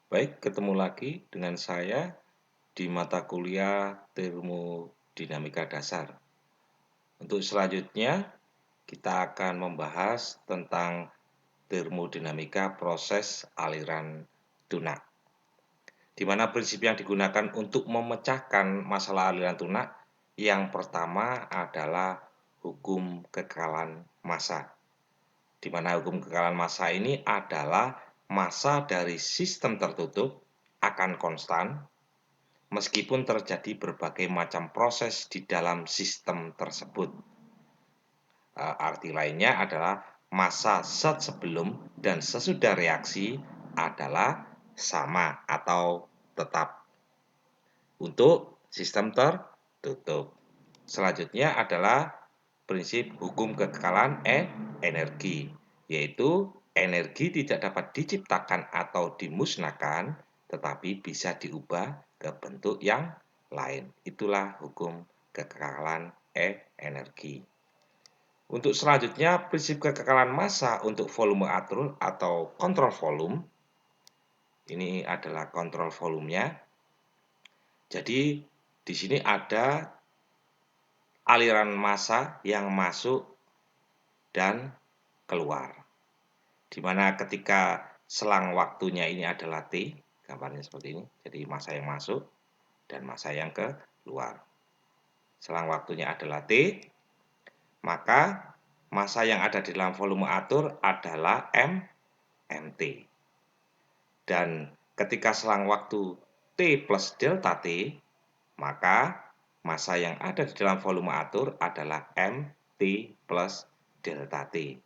Baik, ketemu lagi dengan saya di mata kuliah Termodinamika Dasar. Untuk selanjutnya, kita akan membahas tentang termodinamika proses aliran tunak, di mana prinsip yang digunakan untuk memecahkan masalah aliran tunak yang pertama adalah hukum kekekalan massa, di mana hukum kekekalan massa ini adalah massa dari sistem tertutup akan konstan meskipun terjadi berbagai macam proses di dalam sistem tersebut. Arti lainnya adalah massa zat sebelum dan sesudah reaksi adalah sama atau tetap untuk sistem tertutup. Selanjutnya adalah prinsip hukum kekekalan energi, yaitu energi tidak dapat diciptakan atau dimusnahkan, tetapi bisa diubah ke bentuk yang lain. Itulah hukum kekekalan energi. Untuk selanjutnya, prinsip kekekalan massa untuk volume atur atau kontrol volume. Ini adalah kontrol volumenya. Jadi, di sini ada aliran massa yang masuk dan keluar. Di mana ketika selang waktunya ini adalah T, gambarnya seperti ini. Jadi massa yang masuk dan massa yang keluar. Selang waktunya adalah T, maka massa yang ada di dalam volume atur adalah MT. Dan ketika selang waktu T plus delta T, maka massa yang ada di dalam volume atur adalah MT plus delta T.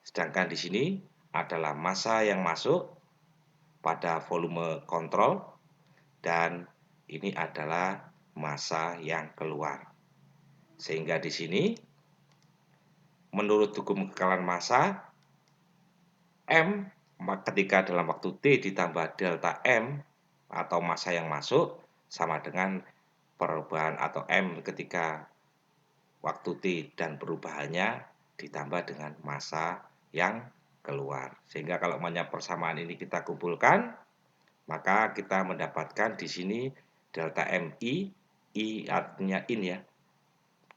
Sedangkan di sini adalah massa yang masuk pada volume kontrol dan ini adalah massa yang keluar. Sehingga di sini menurut hukum kekekalan massa M ketika dalam waktu T ditambah delta M atau massa yang masuk sama dengan perubahan atau M ketika waktu T dan perubahannya ditambah dengan massa yang keluar. Sehingga kalau banyak persamaan ini kita kumpulkan, maka kita mendapatkan di sini delta MI, I artinya in ya,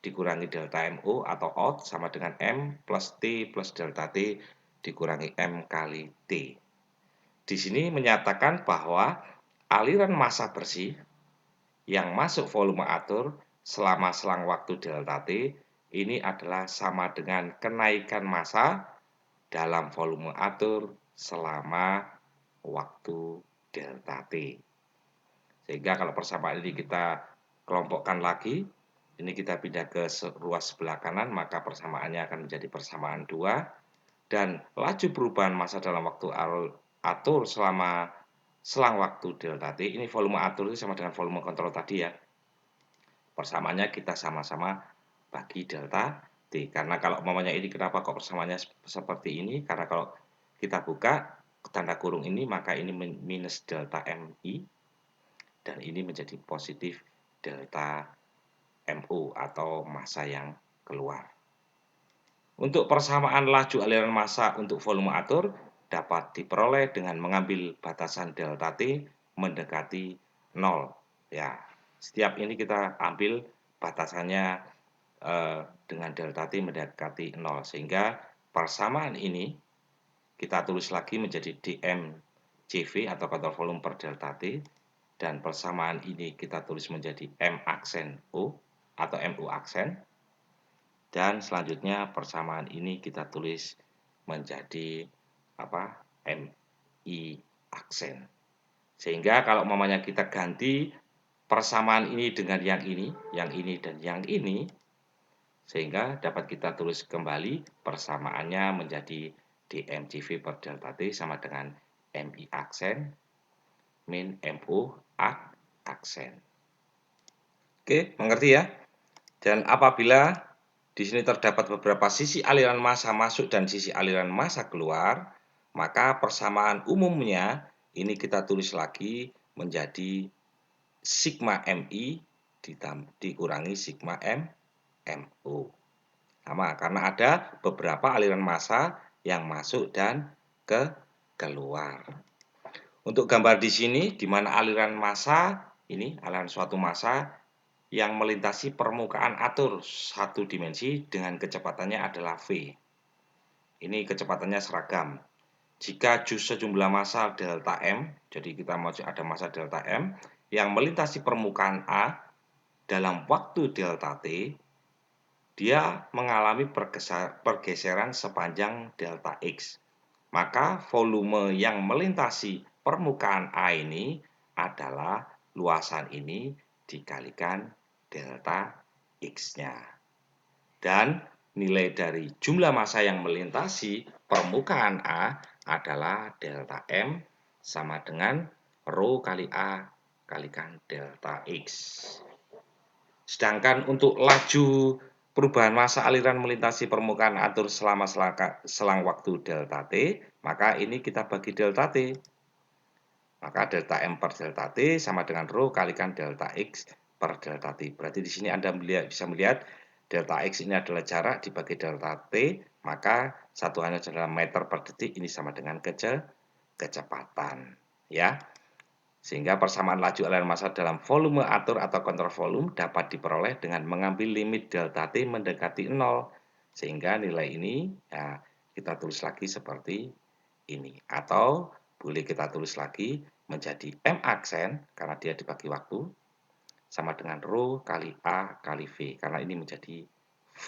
dikurangi delta MO atau out sama dengan M plus T plus delta T dikurangi M kali T. Di sini menyatakan bahwa aliran massa bersih yang masuk volume atur selama selang waktu delta T ini adalah sama dengan kenaikan massa dalam volume atur selama waktu delta T. Sehingga kalau persamaan ini kita kelompokkan lagi, ini kita pindah ke ruas sebelah kanan, maka persamaannya akan menjadi persamaan 2. Dan laju perubahan massa dalam waktu atur selama selang waktu delta T, ini volume atur itu sama dengan volume kontrol tadi ya. Persamaannya kita sama-sama bagi delta T. Karena kalau umpamanya ini kenapa kok persamaannya seperti ini? Karena kalau kita buka tanda kurung ini, maka ini minus delta MI. Dan ini menjadi positif delta MO atau massa yang keluar. Untuk persamaan laju aliran massa untuk volume atur dapat diperoleh dengan mengambil batasan delta T mendekati 0. Ya, setiap ini kita ambil batasannya dengan delta T mendekati 0. Sehingga persamaan ini kita tulis lagi menjadi dmCV atau kontrol volume per delta T. Dan persamaan ini kita tulis menjadi M aksen O atau MU aksen. Dan selanjutnya persamaan ini kita tulis menjadi MI aksen. Sehingga kalau umpamanya kita ganti persamaan ini dengan yang ini dan yang ini, sehingga dapat kita tulis kembali persamaannya menjadi dmCV per delta T sama dengan MI aksen min MO aksen. Oke, mengerti ya? Dan apabila di sini terdapat beberapa sisi aliran massa masuk dan sisi aliran massa keluar, maka persamaan umumnya ini kita tulis lagi menjadi sigma MI dikurangi sigma MO. Sama, karena ada beberapa aliran massa yang masuk dan keluar. Untuk gambar di sini, di mana aliran massa, ini aliran suatu massa yang melintasi permukaan atur satu dimensi dengan kecepatannya adalah V. Ini kecepatannya seragam. Jika sejumlah massa delta M, jadi kita mau ada massa delta M, yang melintasi permukaan A dalam waktu delta T, dia mengalami pergeseran sepanjang delta X. Maka volume yang melintasi permukaan A ini adalah luasan ini dikalikan delta X-nya. Dan nilai dari jumlah massa yang melintasi permukaan A adalah delta M sama dengan rho kali A kalikan delta X. Sedangkan untuk laju perubahan massa aliran melintasi permukaan atur selama selang waktu delta T, maka ini kita bagi delta T. Maka delta M per delta T sama dengan rho kalikan delta X per delta T. Berarti di sini Anda bisa melihat delta X ini adalah jarak dibagi delta T, maka satuannya adalah meter per detik, ini sama dengan kecepatan. Ya. Sehingga persamaan laju aliran massa dalam volume atur atau kontrol volume dapat diperoleh dengan mengambil limit delta T mendekati 0. Sehingga nilai ini ya, kita tulis lagi seperti ini. Atau boleh kita tulis lagi menjadi M aksen karena dia dibagi waktu sama dengan rho kali A kali V karena ini menjadi V.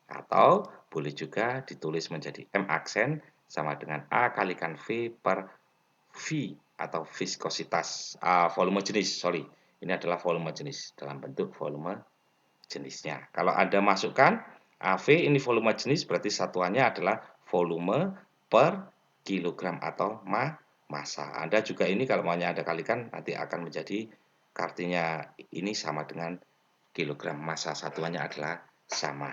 Atau boleh juga ditulis menjadi M aksen sama dengan A kalikan V per V atau viskositas volume jenis, sorry. Ini adalah volume jenis dalam bentuk volume jenisnya. Kalau Anda masukkan AV ini volume jenis berarti satuannya adalah volume per kilogram atau massa. Anda juga ini kalau maunya Anda kalikan nanti akan menjadi artinya ini sama dengan kilogram, massa satuannya adalah sama.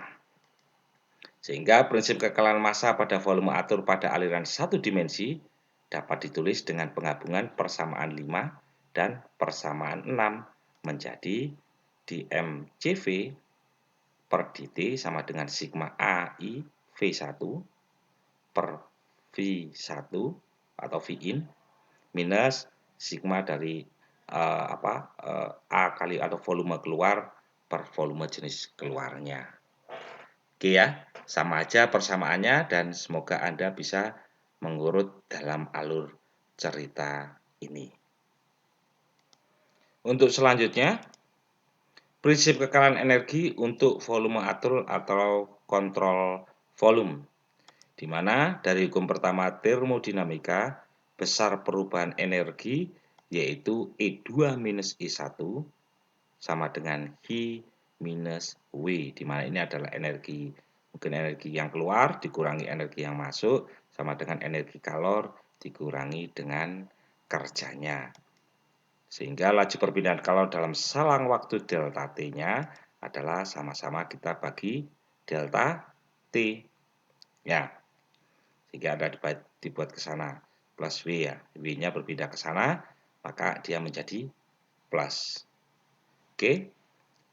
Sehingga prinsip kekalahan massa pada volume atur pada aliran satu dimensi dapat ditulis dengan penggabungan persamaan 5 dan persamaan 6 menjadi dmCV per dt sama dengan sigma AI V1 per V1 atau Vin minus sigma dari A kali atau volume keluar per volume jenis keluarnya. Oke ya, sama aja persamaannya dan semoga Anda bisa mengurut dalam alur cerita ini. Untuk selanjutnya, prinsip kekalahan energi untuk volume atur atau kontrol volume, di mana dari hukum pertama termodinamika, besar perubahan energi yaitu E2 minus E1 sama dengan I minus W, di mana ini adalah energi, mungkin energi yang keluar dikurangi energi yang masuk sama dengan energi kalor dikurangi dengan kerjanya. Sehingga laju perpindahan kalor dalam selang waktu delta T-nya adalah sama-sama kita bagi delta T. Ya. Sehingga ada dibuat ke sana plus W ya. W-nya berpindah ke sana, maka dia menjadi plus. Oke.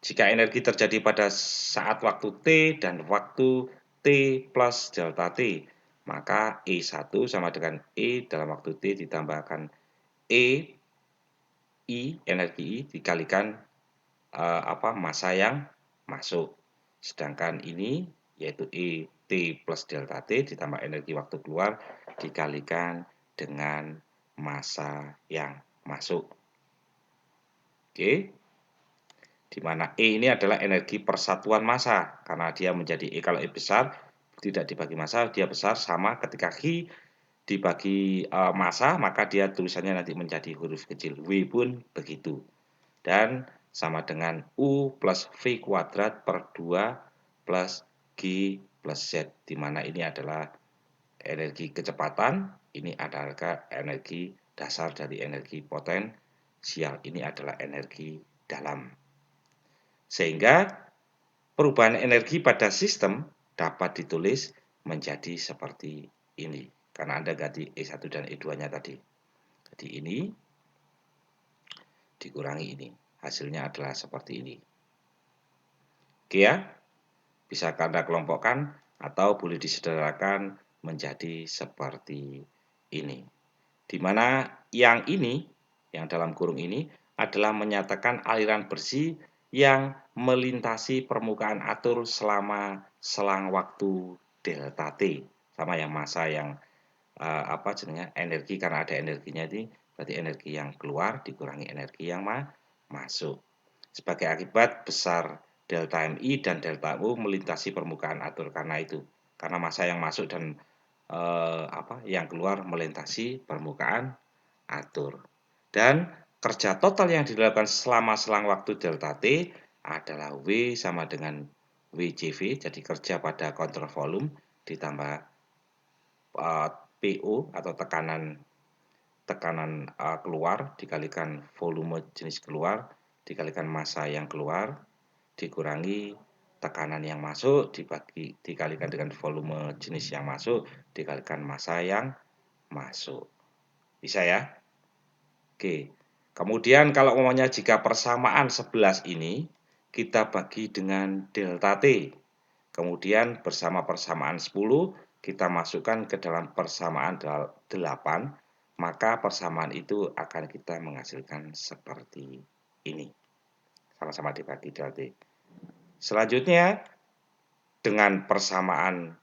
Jika energi terjadi pada saat waktu T dan waktu T plus delta T, maka E1 sama dengan E dalam waktu T ditambahkan E I, energi I dikalikan massa yang masuk. Sedangkan ini yaitu E T plus delta T ditambah energi waktu keluar dikalikan dengan massa yang masuk. Oke. Di mana E ini adalah energi persatuan massa karena dia menjadi E, kalau E besar tidak dibagi massa dia besar, sama ketika I dibagi massa maka dia tulisannya nanti menjadi huruf kecil. W pun begitu. Dan sama dengan U plus V kuadrat per 2 plus G plus Z, di mana ini adalah energi kecepatan, ini adalah energi dasar dari energi potensial, ini adalah energi dalam. Sehingga perubahan energi pada sistem dapat ditulis menjadi seperti ini, karena Anda ganti E1 dan E2-nya tadi. Jadi ini dikurangi ini. Hasilnya adalah seperti ini. Oke ya, bisa Anda kelompokkan atau boleh disederhanakan menjadi seperti ini. Di mana yang ini, yang dalam kurung ini, adalah menyatakan aliran bersih yang melintasi permukaan atur selama selang waktu delta T. Sama yang massa yang energi, karena ada energinya ini, berarti energi yang keluar dikurangi energi yang masuk. Sebagai akibat besar delta MI dan delta U melintasi permukaan atur karena itu. Karena massa yang masuk dan yang keluar melintasi permukaan atur. Dan kerja total yang dilakukan selama selang waktu delta T adalah W sama dengan WJV, jadi kerja pada kontrol volume ditambah PO atau tekanan keluar dikalikan volume jenis keluar dikalikan massa yang keluar dikurangi tekanan yang masuk dikalikan dengan volume jenis yang masuk dikalikan massa yang masuk. Bisa ya? Oke. Kemudian kalau umumnya jika persamaan 11 ini kita bagi dengan delta T. Kemudian bersama persamaan 10 kita masukkan ke dalam persamaan 8, maka persamaan itu akan kita menghasilkan seperti ini. Sama-sama dibagi delta T. Selanjutnya dengan persamaan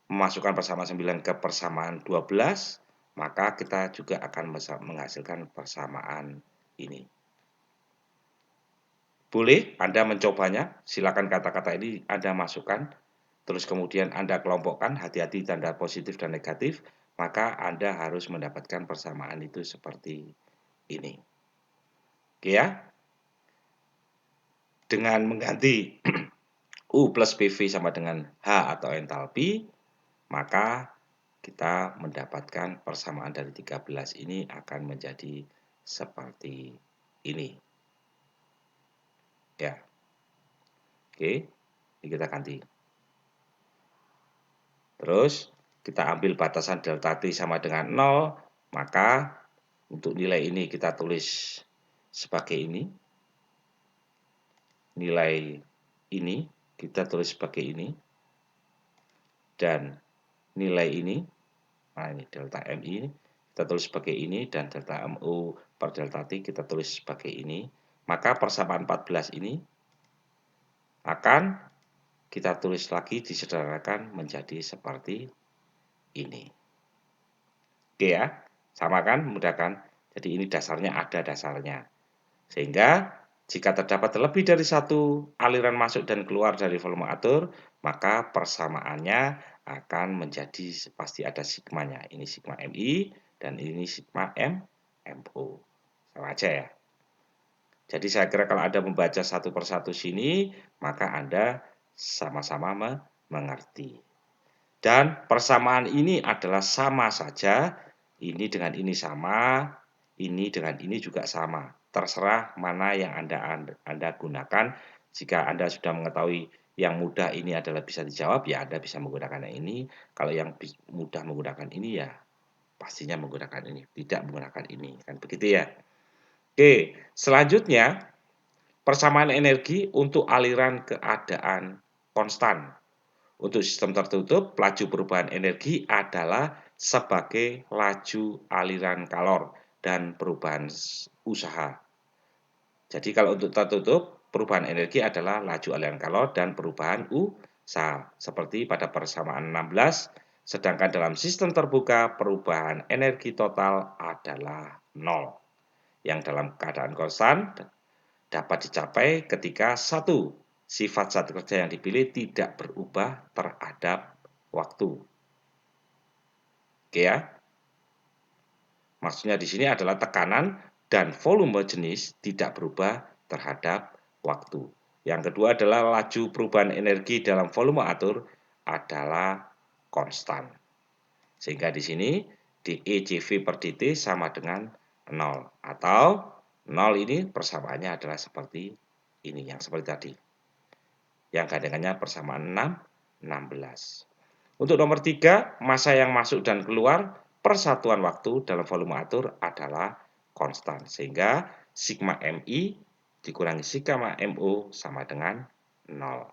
memasukkan persamaan 9 ke persamaan 12, maka kita juga akan menghasilkan persamaan ini. Boleh Anda mencobanya, silakan kata-kata ini Anda masukkan, terus kemudian Anda kelompokkan, hati-hati tanda positif dan negatif, maka Anda harus mendapatkan persamaan itu seperti ini. Oke ya? Dengan mengganti U plus PV sama dengan H atau entalpi, maka kita mendapatkan persamaan dari 13 ini akan menjadi seperti ini. Ya. Oke, ini kita ganti. Terus kita ambil batasan delta T sama dengan 0, maka untuk nilai ini kita tulis sebagai ini. Nilai ini kita tulis sebagai ini. Dan nilai ini, nah ini delta MI ini, kita tulis sebagai ini, dan delta MU per delta T kita tulis sebagai ini. Maka persamaan 14 ini akan kita tulis lagi disederhanakan menjadi seperti ini. Oke ya, sama kan, mudah kan? Jadi ini dasarnya ada dasarnya. Sehingga jika terdapat lebih dari satu aliran masuk dan keluar dari volume atur, maka persamaannya akan menjadi pasti ada sigmanya. Ini sigma MI dan ini sigma MO. Sama aja ya. Jadi saya kira kalau Anda membaca satu persatu sini, maka Anda sama-sama mengerti. Dan persamaan ini adalah sama saja, ini dengan ini sama, ini dengan ini juga sama. Terserah mana yang Anda gunakan. Jika Anda sudah mengetahui yang mudah ini adalah bisa dijawab, ya Anda bisa menggunakan yang ini. Kalau yang mudah menggunakan ini, ya pastinya menggunakan ini, tidak menggunakan ini. Kan begitu ya. Oke, selanjutnya persamaan energi untuk aliran keadaan konstan. Untuk sistem tertutup, laju perubahan energi adalah sebagai laju aliran kalor dan perubahan usaha. Jadi kalau untuk tertutup, perubahan energi adalah laju aliran kalor dan perubahan usaha. Seperti pada persamaan 16, sedangkan dalam sistem terbuka, perubahan energi total adalah 0. Yang dalam keadaan konstan dapat dicapai ketika satu, sifat zat kerja yang dipilih tidak berubah terhadap waktu. Oke ya. Maksudnya di sini adalah tekanan dan volume jenis tidak berubah terhadap waktu. Yang kedua adalah laju perubahan energi dalam volume atur adalah konstan. Sehingga di sini dEJV per dt sama dengan 0. Atau 0 ini persamaannya adalah seperti ini, yang seperti tadi. Yang gandengannya persamaan 6, 16. Untuk nomor 3, massa yang masuk dan keluar persatuan waktu dalam volume atur adalah konstan. Sehingga sigma MI dikurangi sigma MO sama dengan 0.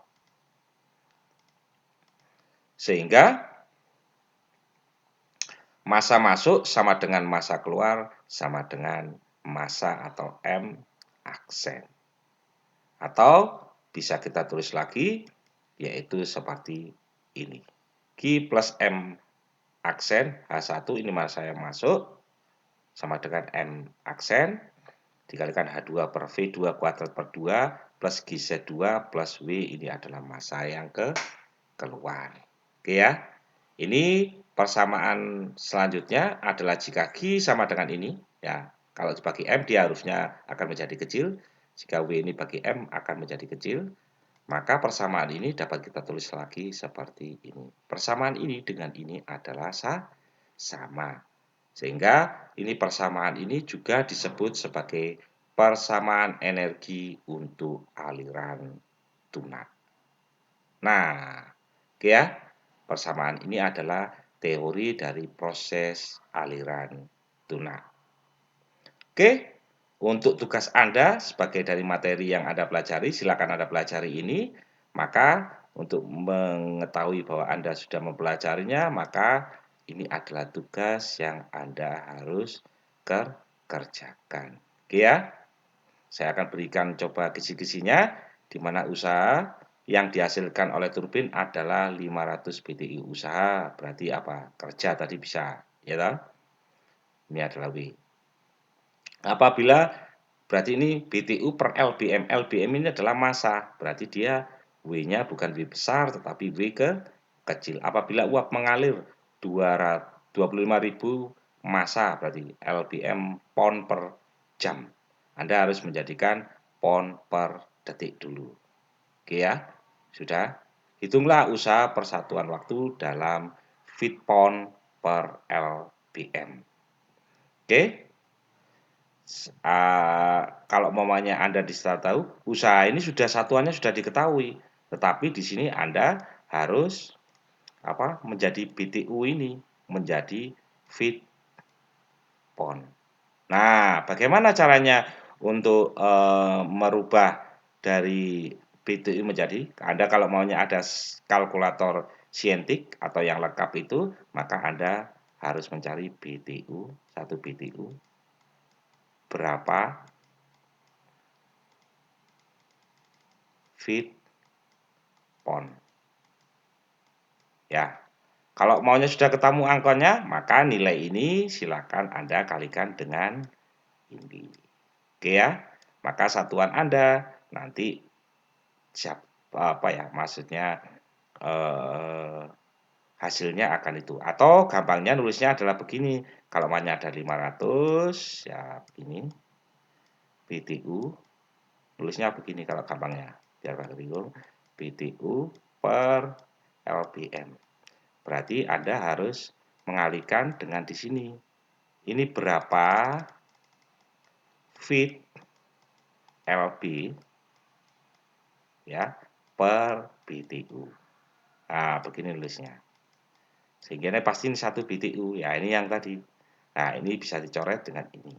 Sehingga Massa masuk sama dengan massa keluar sama dengan massa atau M aksen. Atau bisa kita tulis lagi, yaitu seperti ini. Q plus M aksen H1 ini massa yang masuk sama dengan M aksen dikalikan H2 per V2 kuadrat per 2 plus GZ2 plus W ini adalah massa yang keluar. Oke ya. Ini persamaan selanjutnya adalah jika Q sama dengan ini, ya. Kalau dibagi M dia harusnya akan menjadi kecil. Jika W ini bagi M akan menjadi kecil. Maka persamaan ini dapat kita tulis lagi seperti ini. Persamaan ini dengan ini adalah sama. Sehingga ini persamaan ini juga disebut sebagai persamaan energi untuk aliran tunai. Nah, oke ya. Persamaan ini adalah teori dari proses aliran tunai. Oke, untuk tugas Anda sebagai dari materi yang Anda pelajari, silakan Anda pelajari ini. Maka untuk mengetahui bahwa Anda sudah mempelajarinya, maka ini adalah tugas yang Anda harus kerjakan. Oke ya. Saya akan berikan coba kisi-kisinya, di mana usaha yang dihasilkan oleh turbin adalah 500 BTU. Usaha berarti apa? Kerja tadi bisa, ya toh? Ini adalah W. Apabila berarti ini BTU per LBM. LBM ini adalah massa, berarti dia W-nya bukan W besar tetapi W kecil. Apabila uap mengalir 25.000 massa, berarti LBM pound per jam. Anda harus menjadikan pound per detik dulu. Oke ya, sudah. Hitunglah usaha persatuan waktu dalam feet pound per LBM. Oke. Kalau mamanya Anda tahu, usaha ini sudah satuannya sudah diketahui. Tetapi di sini Anda harus menjadi BTU ini menjadi feet pound. Nah, bagaimana caranya untuk merubah dari BTU menjadi? Anda kalau maunya ada kalkulator sientik atau yang lengkap itu, maka Anda harus mencari BTU, 1 BTU berapa feet pound. Ya, kalau maunya sudah ketemu angkanya, maka nilai ini silakan Anda kalikan dengan ini. Oke ya, maka satuan Anda nanti maksudnya hasilnya akan itu. Atau gampangnya nulisnya adalah begini. Kalau maunya ada 500, ya begini. BTU, nulisnya begini kalau gampangnya. Biar Pak bingung. BTU per LBM. Berarti Anda harus mengalihkan dengan di sini. Ini berapa feet LB ya per BTU. Nah, begini nulisnya. Sehingga ini pasti ini 1 BTU. Ya, ini yang tadi. Nah, ini bisa dicoret dengan ini.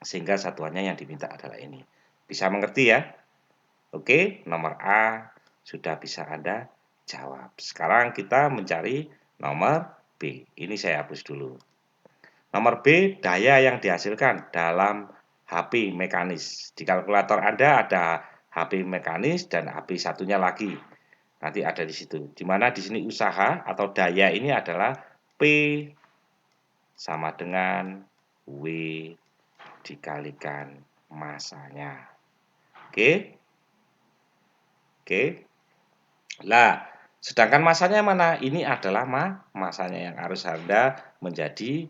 Sehingga satuannya yang diminta adalah ini. Bisa mengerti ya? Oke, nomor A sudah bisa Anda jawab. Sekarang kita mencari nomor B. Ini saya hapus dulu. Nomor B, daya yang dihasilkan dalam HP mekanis. Di kalkulator Anda ada HP mekanis dan HP satunya lagi. Nanti ada di situ. Di mana di sini usaha atau daya ini adalah P sama dengan W dikalikan massanya. Oke? Oke. Lah, sedangkan masanya mana? Ini adalah masanya yang harus Anda menjadi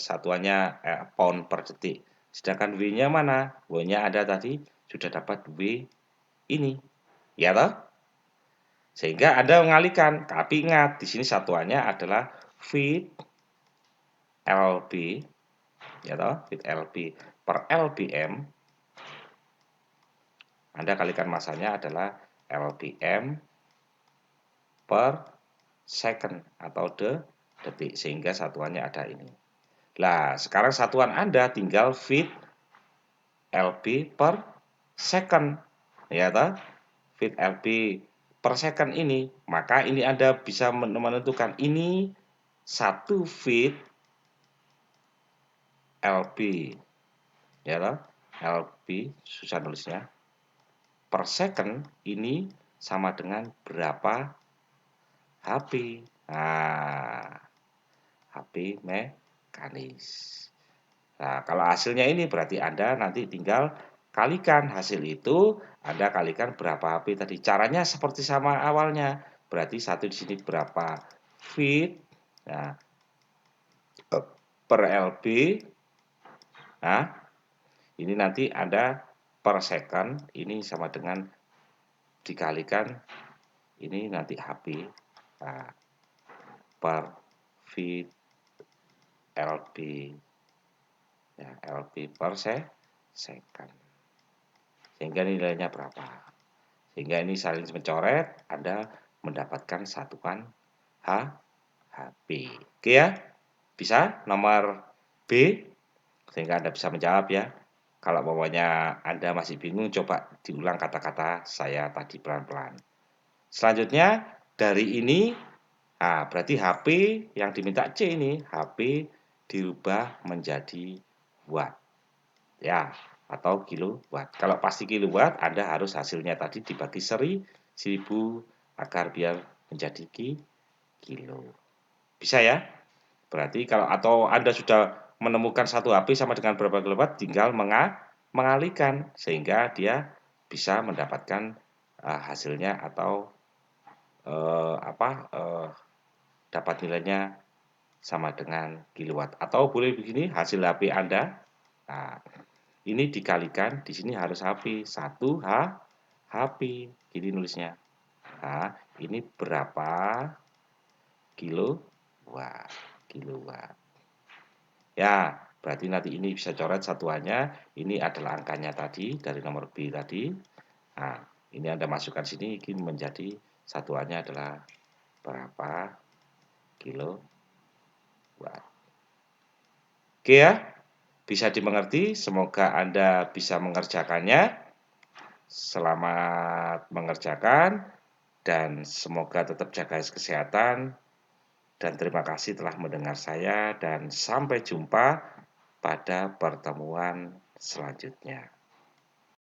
satuannya pound per detik. Sedangkan W-nya mana? W-nya ada tadi sudah dapat W ini. Ya toh? Sehingga Anda mengalihkan. Tapi ingat, di sini satuannya adalah feet LB ya toh? Feet LB per LBM. Anda kalikan masanya adalah LBM per second atau detik sehingga satuannya ada ini. Nah, sekarang satuan Anda tinggal feet LB per second. Ya toh? Feet LB per second ini, maka ini Anda bisa menentukan ini 1 feet LB, ya loh, LB susah nulisnya. Per second ini sama dengan berapa HP. Nah, HP mekanis. Nah, kalau hasilnya ini berarti Anda nanti tinggal kalikan hasil itu, Anda kalikan berapa HP tadi. Caranya seperti sama awalnya. Berarti satu di sini berapa feet. Nah, per LB. Nah, ini nanti Anda per second ini sama dengan dikalikan ini nanti HP. Nah, per feet LB. Ya, LB per second. Sehingga nilainya berapa. Sehingga ini saling mencoret, Anda mendapatkan satuan HP. Oke ya? Bisa nomor B, sehingga Anda bisa menjawab ya. Kalau pokoknya Anda masih bingung, coba diulang kata-kata saya tadi pelan-pelan. Selanjutnya, dari ini, nah berarti HP yang diminta C ini, HP dirubah menjadi watt. Ya, atau kilowatt. Kalau pasti kilowatt, Anda harus hasilnya tadi dibagi 1000 agar biar menjadi kilo. Bisa ya? Berarti kalau atau Anda sudah menemukan satu HP sama dengan berapa kilowatt, tinggal mengalihkan sehingga dia bisa mendapatkan hasilnya atau dapat nilainya sama dengan kilowatt. Atau boleh begini, hasil HP Anda. Nah, ini dikalikan, di sini harus HP. 1 HP. Gini nulisnya. Nah, ini berapa kilowatt. Kilowatt. Ya, berarti nanti ini bisa coret satuannya. Ini adalah angkanya tadi, dari nomor B tadi. Nah, ini Anda masukkan sini, ini menjadi satuannya adalah berapa kilowatt. Oke ya, bisa dimengerti. Semoga Anda bisa mengerjakannya. Selamat mengerjakan dan semoga tetap jaga kesehatan. Dan terima kasih telah mendengar saya dan sampai jumpa pada pertemuan selanjutnya.